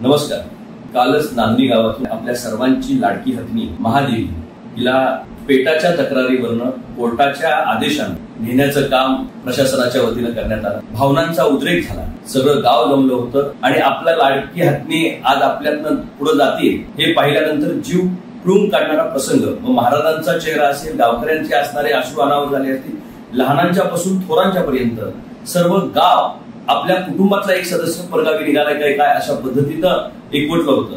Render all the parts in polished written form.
नमस्कार. कालच नांदणी गावातून आपल्या सर्वांची लाडकी हत्नी महादेवी हिला पेटाच्या तक्रारीवरनं कोर्टाच्या आदेशाने नेण्याचं काम प्रशासनाच्या वतीनं करण्यात आलं. भावनांचा उद्रेक झाला, सगळं गाव जमलं होतं आणि आपल्या लाडकी हत्नी आज आपल्यातनं पुढे जाते हे पाहिल्यानंतर जीव पिळून काढणारा प्रसंग. मग महाराजांचा चेहरा असेल, गावकऱ्यांचे असणारे अश्रू अनावर झाले असतील, लहानांच्या पासून थोरांच्या पर्यंत सर्व गाव आपल्या कुटुंबातला एक सदस्य परगावी निघालाय काय अशा पद्धतीनं एकवटलं होतं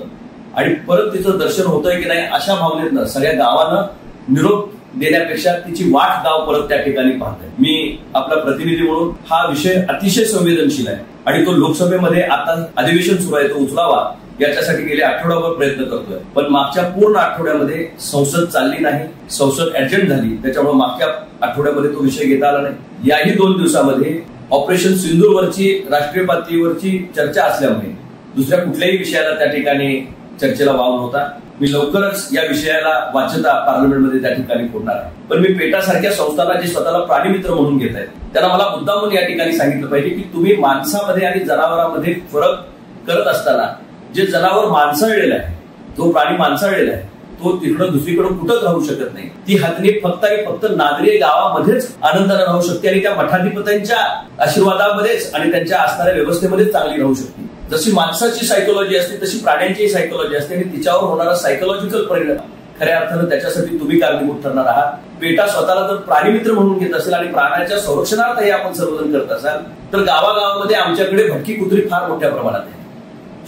आणि परत तिचं दर्शन होतंय की नाही अशा भावनेतनं सगळ्या गावानं निरोप देण्यापेक्षा तिची वाट गाव परत त्या ठिकाणी पाहतंय. मी आपला प्रतिनिधी म्हणून हा विषय अतिशय संवेदनशील आहे आणि तो लोकसभेमध्ये आता अधिवेशन सुरू आहे, तो उचलावा याच्यासाठी गेल्या आठवड्याभर प्रयत्न करतोय. पण मागच्या पूर्ण आठवड्यामध्ये संसद चालली नाही, संसद ऍडजंट झाली, त्याच्यामुळे मागच्या आठवड्यामध्ये तो विषय घेता आला नाही. याही 2 दिवसामध्ये ऑपरेशन सिंदूरवरची राष्ट्रीय पातळीवरची चर्चा असल्यामुळे दुसऱ्या कुठल्याही विषयाला त्या ठिकाणी चर्चेला वाव नव्हता. मी लवकरच या विषयाला वाच्यता पार्लमेंटमध्ये त्या ठिकाणी फोडणार आहे. पण मी पेटासारख्या संस्थांना जे स्वतःला प्राणीमित्र म्हणून घेत आहेत त्यांना मला मुद्दामून या ठिकाणी सांगितलं पाहिजे की तुम्ही माणसामध्ये आणि जनावरांमध्ये फरक करत असताना जे जनावर माणसाळलेलं आहे, जो प्राणी माणसाळलेला आहे, तो तिकडं दुसरीकडे कुठंच राहू शकत नाही. ती हत्नी फक्त आणि फक्त नागरी गावामध्येच आनंदाने राहू शकते आणि त्या मठाधिपत्यांच्या आशीर्वादामध्येच आणि त्यांच्या असणाऱ्या व्यवस्थेमध्येच चांगली राहू शकते. जशी माणसाची सायकोलॉजी असते तशी प्राण्यांची सायकोलॉजी असते आणि तिच्यावर होणारा सायकोलॉजिकल परिणाम खऱ्या अर्थानं त्याच्यासाठी तुम्ही कारणीभूत ठरणार आहात. पेटा स्वतःला जर प्राणीमित्र म्हणून घेत असेल आणि प्राण्याच्या संरक्षणार्थ हे आपण सर्वजण करत असाल तर गावागावामध्ये आमच्याकडे भटकी कुत्री फार मोठ्या प्रमाणात आहे.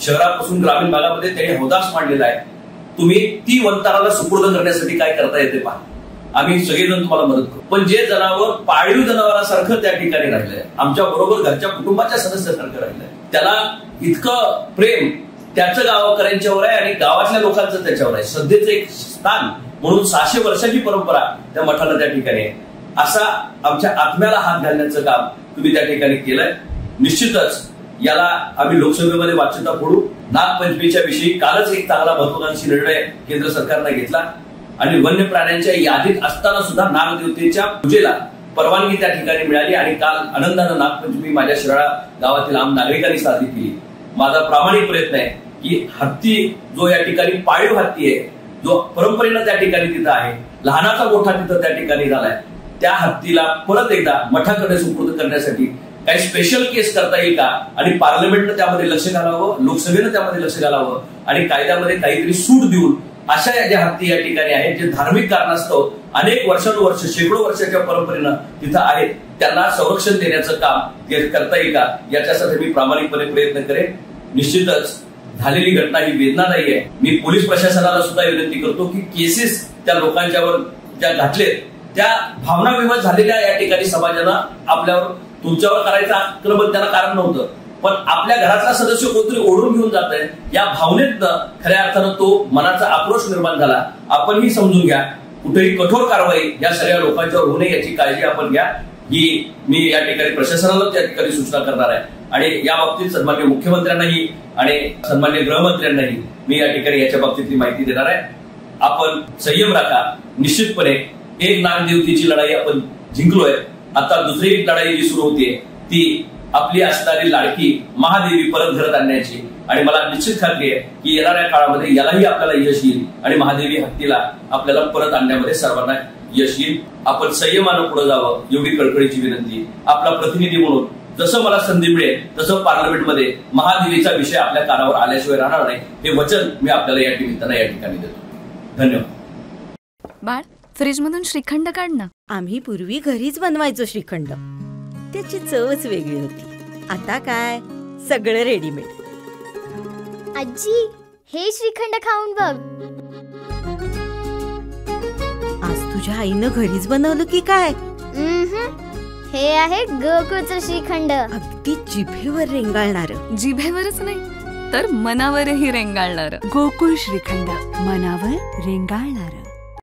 शहरापासून ग्रामीण भागामध्ये त्यांनी हौदास मांडलेला आहे. तुम्ही ती वंताराला सुपूर्द करण्यासाठी काय करता येते पहा. आम्ही सगळेजण तुम्हाला मदत करू. पण जे जनावर पाळीव जनावरांसारखं त्या ठिकाणी राहिलंय, आमच्या बरोबर घरच्या कुटुंबाच्या सदस्यासारखं राहिलंय, त्याला इतकं प्रेम त्याचं गावकऱ्यांच्यावर आहे आणि गावातल्या लोकांचं त्याच्यावर आहे. सध्याचं एक स्थान म्हणून 600 वर्षाची परंपरा त्या मठाला त्या ठिकाणी आहे. असा आमच्या आत्म्याला हात घालण्याचं काम तुम्ही त्या ठिकाणी केलंय. निश्चितच याला आम्ही लोकसभेमध्ये वाच्यता फोडू. नागपंचमीच्या विषयी कालच एक चांगला महत्वाकांक्षी निर्णय केंद्र सरकारने घेतला आणि वन्य प्राण्यांच्या यादीत असताना सुद्धा नागदेवतेच्या पूजेला परवानगी त्या ठिकाणी मिळाली आणि काल आनंदानं नागपंचमी माझ्या शिराळा गावातील आम नागरिकांनी साजरी केली. माझा प्रामाणिक प्रयत्न आहे की हत्ती जो या ठिकाणी पाळीव हत्ती आहे, जो परंपरेनं त्या ठिकाणी तिथं आहे, लहानाचा मोठा तिथं त्या ठिकाणी झालाय, त्या हत्तीला परत एकदा मठाकडे सुपूर्द करण्यासाठी काही स्पेशल केस करता येईल का आणि पार्लमेंटनं त्यामध्ये लक्ष घालावं, लोकसभेनं त्यामध्ये लक्ष घालावं आणि कायद्यामध्ये काहीतरी सूट देऊन अशा ज्या हत्ती या ठिकाणी आहेत जे धार्मिक कारणास्तव अनेक वर्षानुवर्ष शेकडो वर्षाच्या परंपरेनं तिथं आहेत त्यांना संरक्षण देण्याचं काम करता येईल का याच्यासाठी मी प्रामाणिकपणे प्रयत्न करेन. निश्चितच झालेली घटना ही वेदनादायी आहे. मी पोलीस प्रशासनाला सुद्धा विनंती करतो की केसेस त्या लोकांच्यावर ज्या घातलेत त्या भावनाविवश झालेल्या या ठिकाणी समाजानं आपल्यावर तुमच्यावर करायचं आक्रमण त्यांना कारण नव्हतं, पण आपल्या घरातला सदस्य कोणतरी ओढून घेऊन जात आहे या भावनेतनं खऱ्या अर्थानं तो मनाचा आक्रोश निर्माण झाला. आपणही समजून घ्या, कुठेही कठोर कारवाई या सगळ्या लोकांच्यावर होणे याची काळजी आपण घ्या. ही मी या ठिकाणी प्रशासनाला त्या ठिकाणी सूचना करणार आहे आणि या बाबतीत सन्मान्य मुख्यमंत्र्यांनाही आणि सन्मान्य गृहमंत्र्यांनाही मी या ठिकाणी याच्या बाबतीतली माहिती देणार आहे. आपण संयम राखा. निश्चितपणे एक नागदेवतेची लढाई आपण जिंकलोय. आता दुसरी एक लढाई जी सुरू होतीये ती आपली असणारी लाडकी महादेवी परत घरात आणण्याची आणि मला निश्चित खात्री आहे की येणाऱ्या काळामध्ये यालाही आपल्याला यश येईल आणि महादेवी हत्तीला आपल्याला परत आणण्यामध्ये सर्वांना यश येईल. आपण संयमानं पुढे जावं एवढी कळकळीची विनंती. आपला प्रतिनिधी म्हणून जसं मला संधी मिळेल तसं पार्लमेंटमध्ये महादेवीचा विषय आपल्या कानावर आल्याशिवाय राहणार नाही हे वचन मी आपल्याला या निमित्तानं या ठिकाणी देतो. धन्यवाद. बाळ, फ्रीज मधून श्रीखंड काढ ना. आम्ही पूर्वी घरीच बनवायचो श्रीखंड, त्याची चवच वेगळी होती. आता काय सगळं रेडीमेड. आजी, हे श्रीखंड खाऊन बघ. आज तुझ्या आईनं घरीच बनवलं की काय? हे आहे गोकुळचं श्रीखंड. अगदी जिभेवर रेंगाळणार. जिभेवरच नाही तर मनावरही रेंगाळणार. गोकुळ श्रीखंड, मनावर रेंगाळणार.